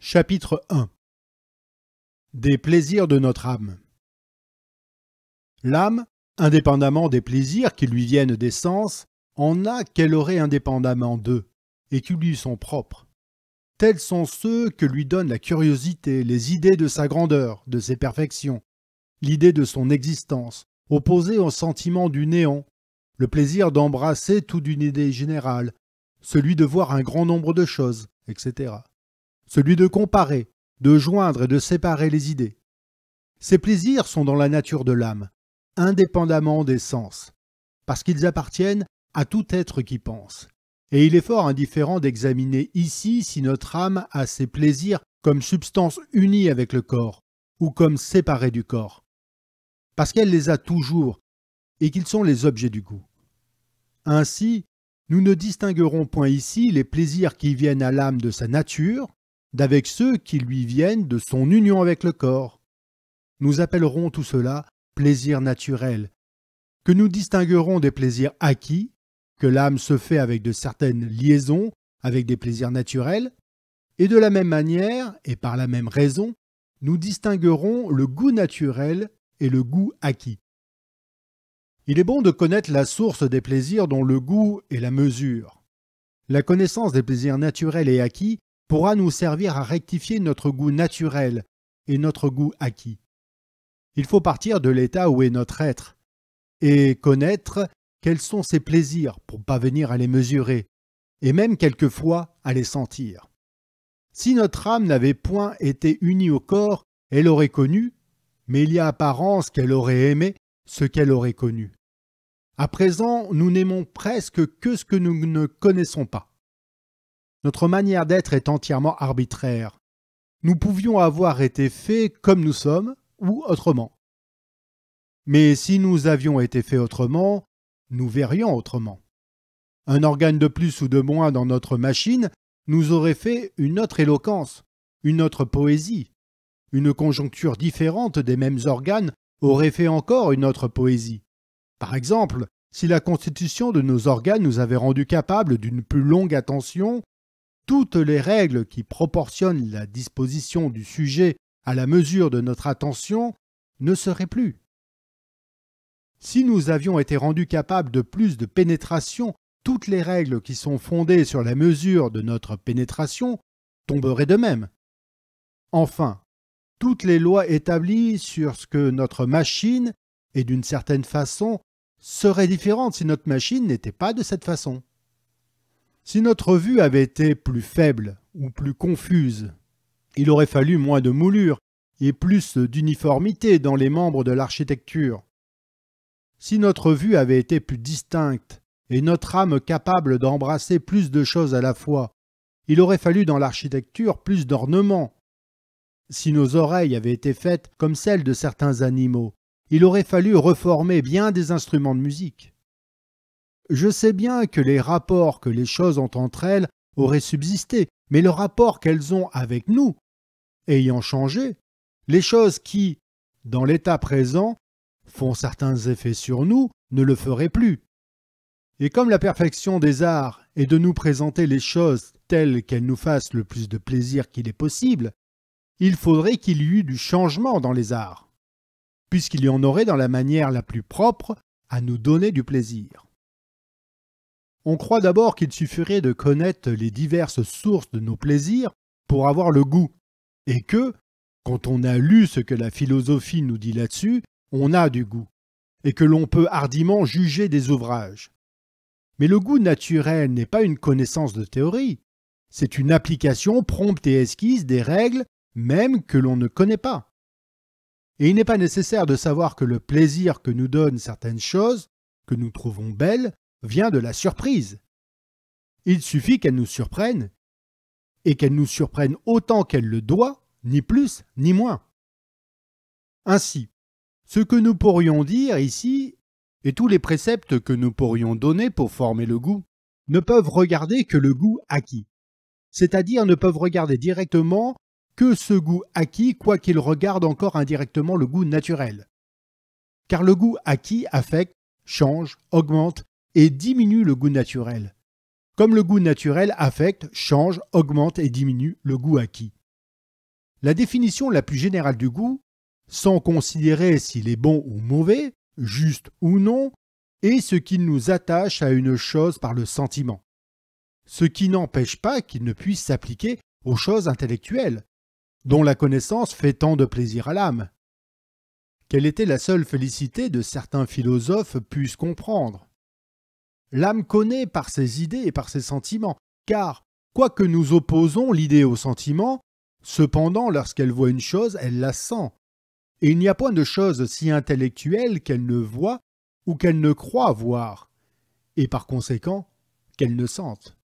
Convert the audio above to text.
Chapitre 1. Des plaisirs de notre âme. L'âme, indépendamment des plaisirs qui lui viennent des sens, en a qu'elle aurait indépendamment d'eux, et qui lui sont propres. Tels sont ceux que lui donne la curiosité, les idées de sa grandeur, de ses perfections, l'idée de son existence, opposée au sentiment du néant, le plaisir d'embrasser tout d'une idée générale, celui de voir un grand nombre de choses, etc. Celui de comparer, de joindre et de séparer les idées. Ces plaisirs sont dans la nature de l'âme, indépendamment des sens, parce qu'ils appartiennent à tout être qui pense. Et il est fort indifférent d'examiner ici si notre âme a ces plaisirs comme substance unie avec le corps, ou comme séparée du corps, parce qu'elle les a toujours, et qu'ils sont les objets du goût. Ainsi, nous ne distinguerons point ici les plaisirs qui viennent à l'âme de sa nature, d'avec ceux qui lui viennent de son union avec le corps. Nous appellerons tout cela plaisir naturel, que nous distinguerons des plaisirs acquis, que l'âme se fait avec de certaines liaisons avec des plaisirs naturels, et de la même manière, et par la même raison, nous distinguerons le goût naturel et le goût acquis. Il est bon de connaître la source des plaisirs dont le goût est la mesure. La connaissance des plaisirs naturels et acquis pourra nous servir à rectifier notre goût naturel et notre goût acquis. Il faut partir de l'état où est notre être et connaître quels sont ses plaisirs pour parvenir à les mesurer et même quelquefois à les sentir. Si notre âme n'avait point été unie au corps, elle aurait connu, mais il y a apparence qu'elle aurait aimé ce qu'elle aurait connu. À présent, nous n'aimons presque que ce que nous ne connaissons pas. Notre manière d'être est entièrement arbitraire. Nous pouvions avoir été faits comme nous sommes ou autrement. Mais si nous avions été faits autrement, nous verrions autrement. Un organe de plus ou de moins dans notre machine nous aurait fait une autre éloquence, une autre poésie. Une conjoncture différente des mêmes organes aurait fait encore une autre poésie. Par exemple, si la constitution de nos organes nous avait rendus capables d'une plus longue attention, toutes les règles qui proportionnent la disposition du sujet à la mesure de notre attention ne seraient plus. Si nous avions été rendus capables de plus de pénétration, toutes les règles qui sont fondées sur la mesure de notre pénétration tomberaient de même. Enfin, toutes les lois établies sur ce que notre machine est d'une certaine façon seraient différentes si notre machine n'était pas de cette façon. Si notre vue avait été plus faible ou plus confuse, il aurait fallu moins de moulures et plus d'uniformité dans les membres de l'architecture. Si notre vue avait été plus distincte et notre âme capable d'embrasser plus de choses à la fois, il aurait fallu dans l'architecture plus d'ornements. Si nos oreilles avaient été faites comme celles de certains animaux, il aurait fallu reformer bien des instruments de musique. Je sais bien que les rapports que les choses ont entre elles auraient subsisté, mais le rapport qu'elles ont avec nous, ayant changé, les choses qui, dans l'état présent, font certains effets sur nous, ne le feraient plus. Et comme la perfection des arts est de nous présenter les choses telles qu'elles nous fassent le plus de plaisir qu'il est possible, il faudrait qu'il y eût du changement dans les arts, puisqu'il y en aurait dans la manière la plus propre à nous donner du plaisir. On croit d'abord qu'il suffirait de connaître les diverses sources de nos plaisirs pour avoir le goût, et que, quand on a lu ce que la philosophie nous dit là-dessus, on a du goût, et que l'on peut hardiment juger des ouvrages. Mais le goût naturel n'est pas une connaissance de théorie, c'est une application prompte et esquisse des règles même que l'on ne connaît pas. Et il n'est pas nécessaire de savoir que le plaisir que nous donnent certaines choses, que nous trouvons belles, vient de la surprise. Il suffit qu'elle nous surprenne, et qu'elle nous surprenne autant qu'elle le doit, ni plus ni moins. Ainsi, ce que nous pourrions dire ici, et tous les préceptes que nous pourrions donner pour former le goût, ne peuvent regarder que le goût acquis, c'est-à-dire ne peuvent regarder directement que ce goût acquis, quoiqu'il regarde encore indirectement le goût naturel. Car le goût acquis affecte, change, augmente et diminue le goût naturel, comme le goût naturel affecte, change, augmente et diminue le goût acquis. La définition la plus générale du goût, sans considérer s'il est bon ou mauvais, juste ou non, est ce qui nous attache à une chose par le sentiment. Ce qui n'empêche pas qu'il ne puisse s'appliquer aux choses intellectuelles, dont la connaissance fait tant de plaisir à l'âme. Quelle était la seule félicité de certains philosophes puissent comprendre. L'âme connaît par ses idées et par ses sentiments, car, quoique nous opposons l'idée au sentiment, cependant lorsqu'elle voit une chose, elle la sent. Et il n'y a point de chose si intellectuelle qu'elle ne voit ou qu'elle ne croit voir, et par conséquent qu'elle ne sente.